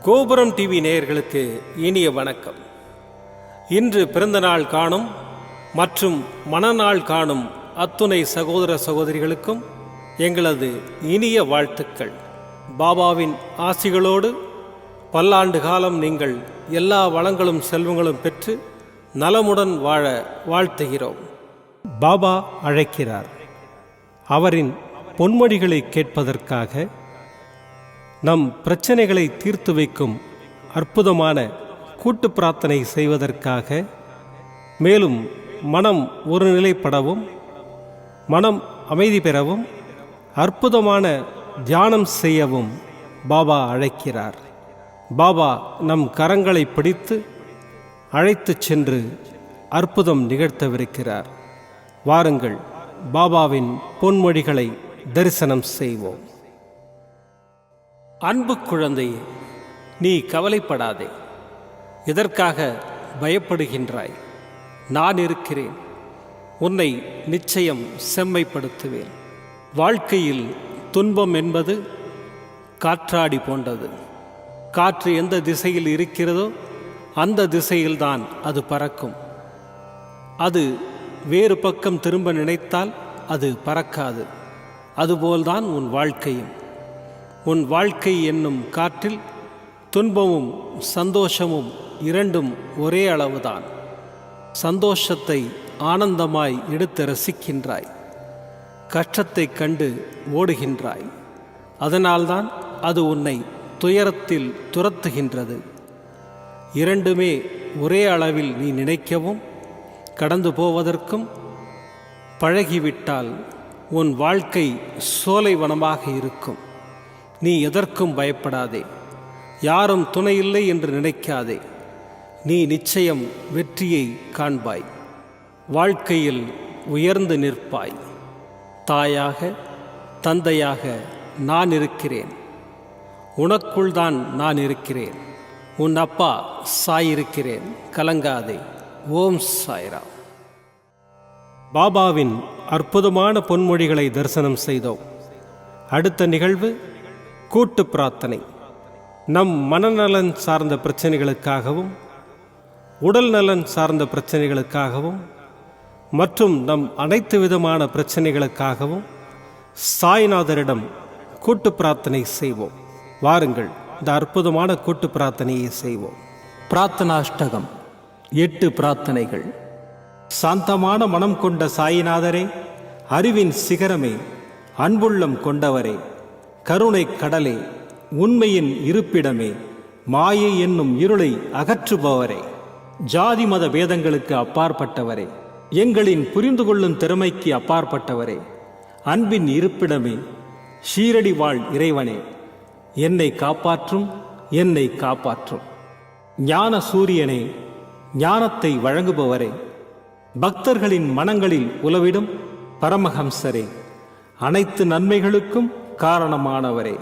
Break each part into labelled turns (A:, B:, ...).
A: கோபுரம் டிவி நேயர்களுக்கு இனிய வணக்கம். இன்று பிறந்தநாள் காணும் மற்றும் மணநாள் காணும் அத்துணை சகோதர சகோதரிகளுக்கும் எங்களது இனிய வாழ்த்துக்கள். பாபாவின் ஆசிகளோடு பல்லாண்டு காலம் நீங்கள் எல்லா வளங்களும் செல்வங்களும் பெற்று நலமுடன் வாழ வாழ்த்துகிறோம். பாபா அழைக்கிறார். அவரின் பொன்மொழிகளை கேட்பதற்காக, நம் பிரச்சனைகளை தீர்த்து வைக்கும் அற்புதமான கூட்டு பிரார்த்தனை செய்வதற்காக, மேலும் மனம் ஒருநிலைப்படவும் மனம் அமைதி பெறவும் அற்புதமான தியானம் செய்யவும் பாபா அழைக்கிறார். பாபா நம் கரங்களை பிடித்து அழைத்துச் சென்று அற்புதம் நிகழ்த்தவிருக்கிறார். வாருங்கள், பாபாவின் பொன்மொழிகளை தரிசனம் செய்வோம். அன்பு குழந்தையே, நீ கவலைப்படாதே. எதற்காக பயப்படுகின்றாய்? நான் இருக்கிறேன். உன்னை நிச்சயம் செம்மைப்படுத்துவேன். வாழ்க்கையில் துன்பம் என்பது காற்றாடி போன்றது. காற்று எந்த திசையில் இருக்கிறதோ அந்த திசையில்தான் அது பறக்கும். அது வேறு பக்கம் திரும்ப நினைத்தால் அது பறக்காது. அதுபோல்தான் உன் வாழ்க்கையும். உன் வாழ்க்கை என்னும் காற்றில் துன்பமும் சந்தோஷமும் இரண்டும் ஒரே அளவுதான். சந்தோஷத்தை ஆனந்தமாய் எடுத்து ரசிக்கின்றாய். கஷ்டத்தை கண்டு ஓடுகின்றாய். அதனால்தான் அது உன்னை துயரத்தில் துரத்துகின்றது. இரண்டுமே ஒரே அளவில் நீ நினைக்கவும் கடந்து போவதற்கும் பழகிவிட்டால் உன் வாழ்க்கை சோலைவனமாக இருக்கும். நீ எதற்கும் பயப்படாதே. யாரும் துணையில்லை என்று நினைக்காதே. நீ நிச்சயம் வெற்றியை காண்பாய். வாழ்க்கையில் உயர்ந்து நிற்பாய். தாயாக தந்தையாக நான் இருக்கிறேன். உனக்குள் தான் நான் இருக்கிறேன். உன் அப்பா சாயிருக்கிறேன். கலங்காதே. ஓம் சாய்ராம். பாபாவின் அற்புதமான பொன்மொழிகளை தரிசனம் செய்தோம். அடுத்த நிகழ்வு கூட்டு பிரார்த்தனை. நம் மனநலன் சார்ந்த பிரச்சனைகளுக்காகவும் உடல் நலன் சார்ந்த பிரச்சனைகளுக்காகவும் மற்றும் நம் அனைத்து விதமான பிரச்சனைகளுக்காகவும் சாய்நாதரிடம் கூட்டு பிரார்த்தனை செய்வோம். வாருங்கள், இந்த அற்புதமான கூட்டு பிரார்த்தனையை செய்வோம். பிரார்த்தனாஷ்டகம். 8 பிரார்த்தனைகள். சாந்தமான மனம் கொண்ட சாயிநாதரே, அறிவின் சிகரமே, அன்புள்ளம் கொண்டவரே, கருணை கடலே, உண்மையின் இருப்பிடமே, மாயை என்னும் இருளை அகற்றுபவரே, ஜாதி மத பேதங்களுக்கு அப்பாற்பட்டவரே, எங்களின் புரிந்து கொள்ளும் திறமைக்கு அப்பாற்பட்டவரே, அன்பின் இருப்பிடமே, ஷீரடி வாழ் இறைவனே, என்னை காப்பாற்றும், என்னை காப்பாற்றும். ஞான சூரியனே, ஞானத்தை வழங்குபவரே, பக்தர்களின் மனங்களில் உலவிடும் பரமஹம்சரே, அனைத்து நன்மைகளுக்கும் காரணமானவரே,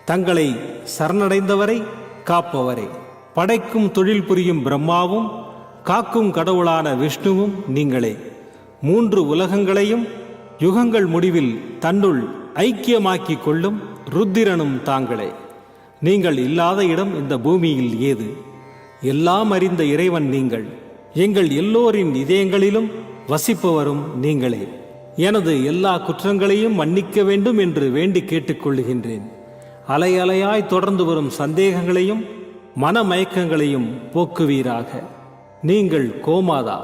A: தங்களை சரணடைந்தவரை காப்பவரே, படைக்கும் தொழில் புரியும் பிரம்மாவும் காக்கும் கடவுளான விஷ்ணுவும் நீங்களே. 3 உலகங்களையும் யுகங்கள் முடிவில் தன்னுள் ஐக்கியமாக்கிக் கொள்ளும் ருத்திரனும் தாங்களே. நீங்கள் இல்லாத இடம் இந்த பூமியில் ஏது? எல்லாம் அறிந்த இறைவன் நீங்கள். எங்கள் எல்லோரின் இதயங்களிலும் வசிப்பவரும் நீங்களே. எனது எல்லா குற்றங்களையும் மன்னிக்க வேண்டும் என்று வேண்டி கேட்டுக்கொள்ளுகின்றேன். அலை அலையாய் தொடர்ந்து வரும் சந்தேகங்களையும் மனமயக்கங்களையும் போக்குவீராக. நீங்கள் கோமாதா,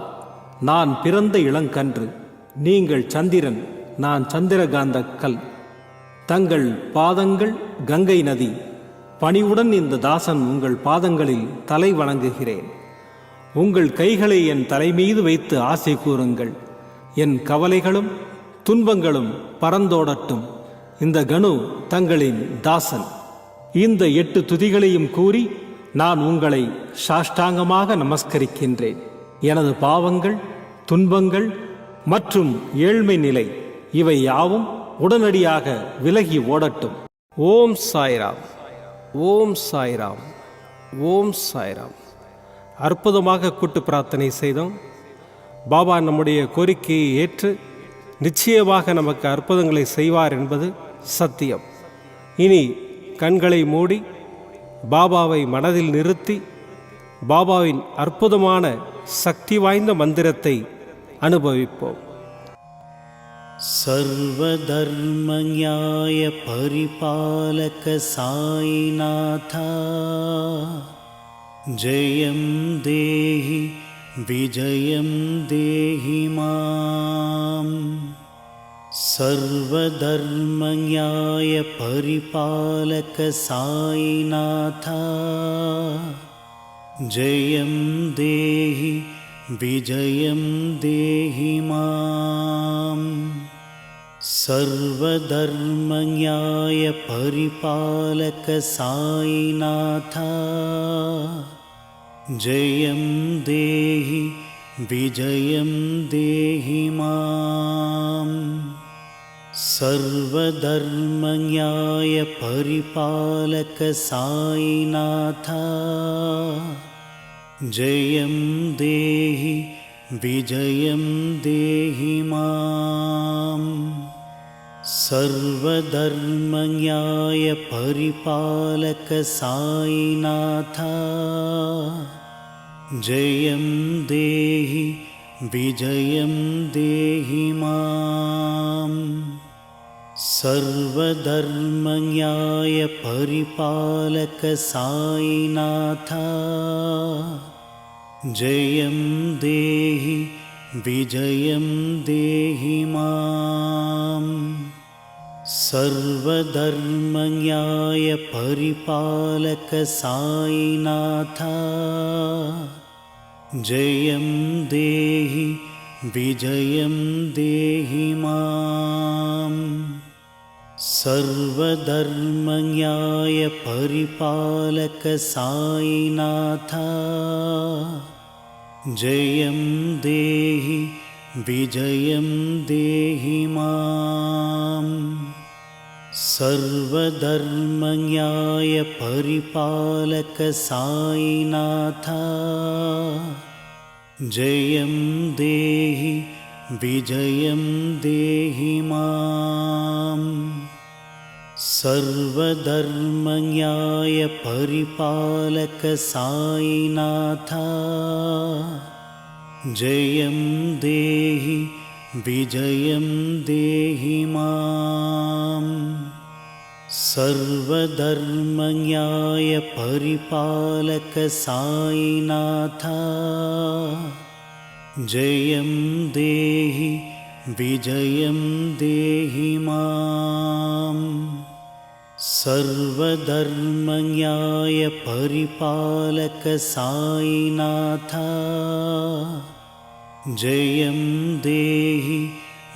A: நான் பிறந்த இளங்கன்று. நீங்கள் சந்திரன், நான் சந்திரகாந்த கல். தங்கள் பாதங்கள் கங்கை நதி. பணிவுடன் இந்த தாசன் உங்கள் பாதங்களில் தலை வணங்குகிறேன். உங்கள் கைகளை என் தலைமீது வைத்து ஆசை கூறுங்கள். என் கவலைகளும் துன்பங்களும் பறந்தோடட்டும். இந்த கணு தங்களின் தாசன். இந்த 8 துதிகளையும் கூறி நான் உங்களை சாஷ்டாங்கமாக நமஸ்கரிக்கின்றேன். எனது பாவங்கள், துன்பங்கள் மற்றும் ஏழ்மை நிலை இவை யாவும் உடனடியாக விலகி ஓடட்டும். ஓம் சாய்ராம். ஓம் சாய்ராம். ஓம் சாய்ராம். அற்புதமாக கூட்டு பிரார்த்தனை செய்தோம். பாபா நம்முடைய கோரிக்கையை ஏற்று நிச்சயமாக நமக்கு அற்புதங்களை செய்வார் என்பது சத்தியம். இனி கண்களை மூடி பாபாவை மனதில் நிறுத்தி பாபாவின் அற்புதமான சக்தி வாய்ந்த மந்திரத்தை அனுபவிப்போம்.
B: सर्वधर्म न्याय परिपालक साईनाथा जयं देहि विजयं देहि माम्. सर्वधर्म न्याय परिपालक साईनाथा जयं देहि विजयं देहि माम्. सर्वधर्म न्याय परिपालक साईनाथा जयं देहि विजयं देहि माम्. सर्वधर्म न्याय परिपालक साईनाथा जयं देहि विजयं देहि माम्. सर्वधर्म न्याय परिपालक साईनाथा जयं देहि विजयं देहि माम्. सर्वधर्म न्याय परिपालक साईनाथा जयं देहि विजयं देहि माम्. सर्वधर्म न्याय परिपालक साईनाथा जयं देहि विजयं देहि माम्. सर्वधर्म न्याय परिपालक साईनाथा जयं देहि विजयं देहि माम्. सर्वधर्म न्याय परिपालक साईनाथा जयं देहि विजयं देहि माम्. सर्वधर्म न्याय परिपालक साईनाथा जयं देहि विजयं देहि माम्. सर्वधर्म न्याय परिपालक साईनाथा जयं देहि विजयं देहि माम्. सर्वधर्म न्याय परिपालक साईनाथा जयं देहि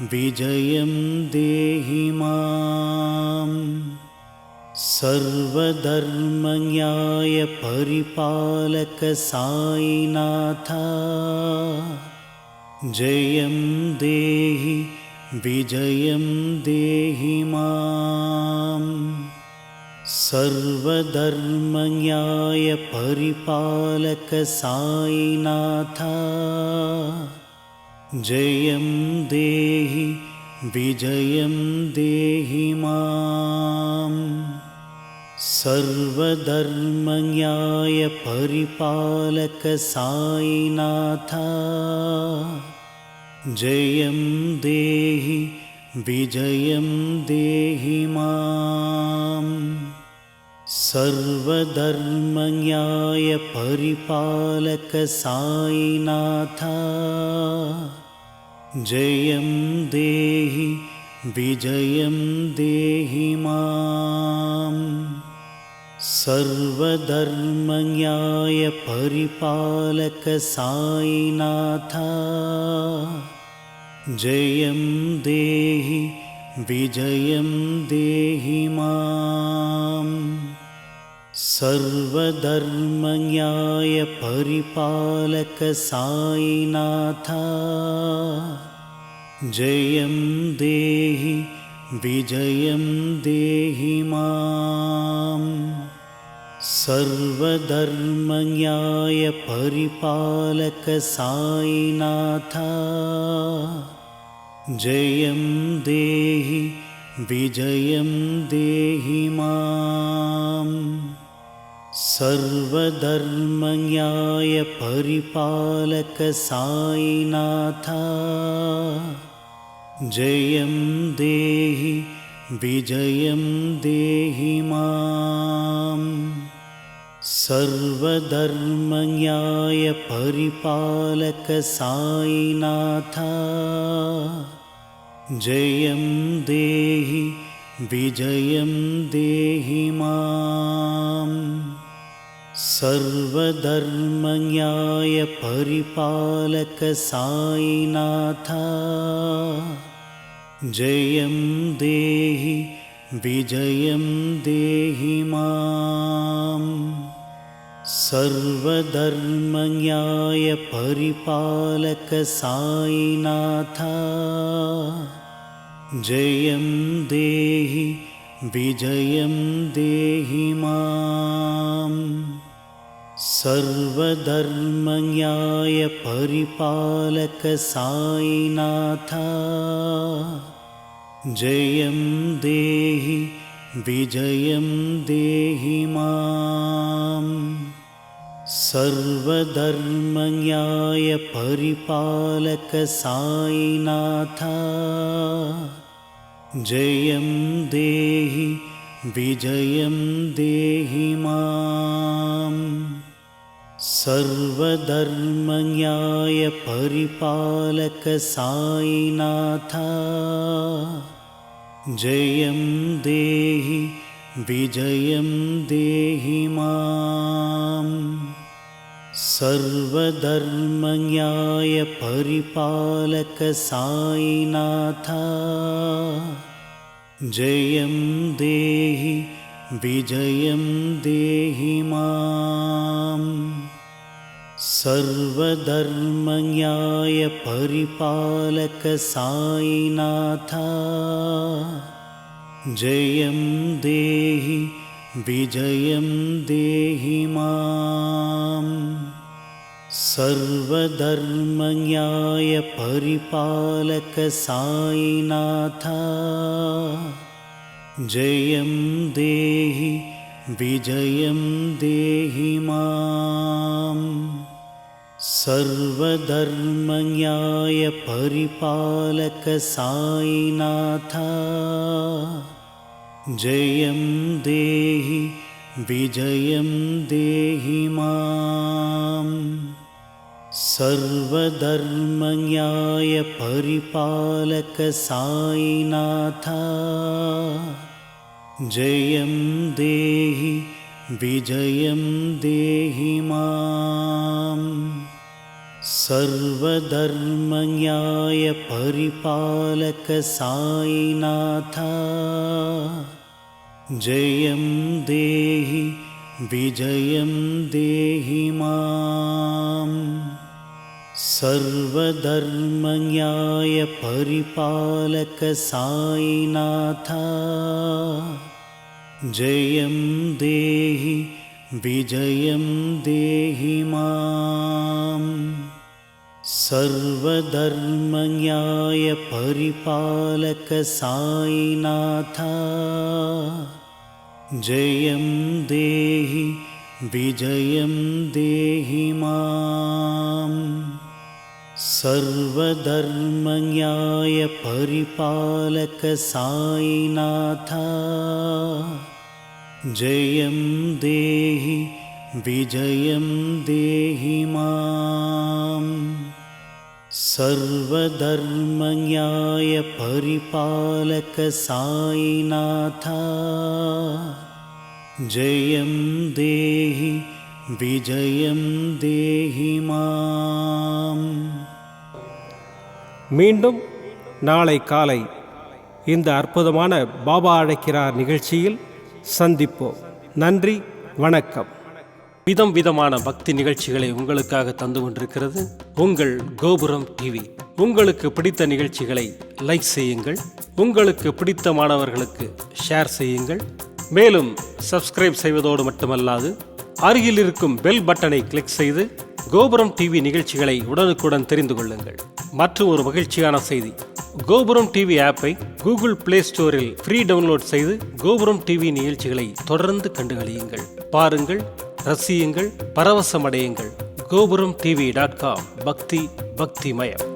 B: विजयं देहि माम्. सर्वधर्म न्याय परिपालक साईनाथा जयं देहि विजयं देहि माम्. सर्वधर्म न्याय परिपालक साईनाथा जयं देहि विजयं देहि माम्. सर्वधर्म न्याय परिपालक साईनाथा जयं देहि विजयं देहि माम्. सर्वधर्म न्याय परिपालक साईनाथा जयं देहि विजयं देहि माम्. सर्वधर्म न्याय परिपालक साईनाथा जयं देहि विजयं देहि माम्. सर्वधर्म न्याय परिपालक साईनाथा जयं देहि विजयं देहि माम्. सर्वधर्म न्याय परिपालक साईनाथा जयं देहि विजयं देहि माम्. सर्वधर्मज्ञाय परिपालक साईनाथ जयं देहि विजयं देहि माम्। सर्वधर्मज्ञाय परिपालक साईनाथ जयं देहि विजयं देहि माम्। सर्वधर्मज्ञाय परिपालक साईनाथ जयं देहि विजयं देहि माम्। सर्वधर्मज्ञाय परिपालक साईनाथ जयं देहि विजयं देहि माम्। सर्वधर्मज्ञाय परिपालक साईनाथ जयं देहि विजयं देहि माम्। सर्वधर्मज्ञाय परिपालक साईनाथ जयं देहि विजयं देहि माम्। सर्वधर्मज्ञाय परिपालक साईनाथ जयं देहि विजयं देहि माम्। सर्वधर्मज्ञाय परिपालक साईनाथ जयं देहि विजयं देहि माम्। सर्वधर्मज्ञाय परिपालक साईनाथ जयं देहि विजयं देहि माम्। सर्वधर्मज्ञाय परिपालक साईनाथ जयं देहि विजयं देहि माम्। सर्वधर्मज्ञाय परिपालक साईनाथ जयं देहि विजयं देहि माम्। सर्वधर्मज्ञाय परिपालक साईनाथ जयं देहि विजयं देहि माम्। सर्वधर्मज्ञाय परिपालक साईनाथ जयं देहि विजयं देहि माम्। सर्वधर्मज्ञाय परिपालक साईनाथ जयं देहि विजयं देहि माम्। सर्वधर्मज्ञाय परिपालक साईनाथ जयं देहि विजयं देहि माम्। सर्वधर्मज्ञाय परिपालक साईनाथ जयं देहि विजयं देहि माम्। सर्वधर्मज्ञाय परिपालक साईनाथ जयं देहि विजयं देहि माम्।
A: மீண்டும் நாளை காலை இந்த அற்புதமான பாபா அழைக்கிறார் நிகழ்ச்சியில் சந்திப்போம். நன்றி, வணக்கம். விதம் விதமான பக்தி நிகழ்ச்சிகளை உங்களுக்காக தந்து கொண்டிருக்கிறது உங்கள் கோபுரம் டிவி. உங்களுக்கு பிடித்த நிகழ்ச்சிகளை லைக் செய்யுங்கள், உங்களுக்கு பிடித்த மாணவர்களுக்கு ஷேர் செய்யுங்கள். மேலும் சப்ஸ்கிரைப் செய்வதோடு மட்டுமல்லாது அருகில் இருக்கும் பெல் பட்டனை கிளிக் செய்து கோபுரம் டிவி நிகழ்ச்சிகளை உடனுக்குடன் தெரிந்து கொள்ளுங்கள். மற்றும் ஒரு மகிழ்ச்சியான செய்தி, கோபுரம் டிவி ஆப்பை கூகுள் பிளே ஸ்டோரில் ஃப்ரீ டவுன்லோட் செய்து கோபுரம் டிவி நிகழ்ச்சிகளை தொடர்ந்து கண்டுகளியுங்கள். பாருங்கள், ரசியுங்கள், பரவசமடையுங்கள். கோபுரம் டிவி.com. பக்தி பக்திமயம்.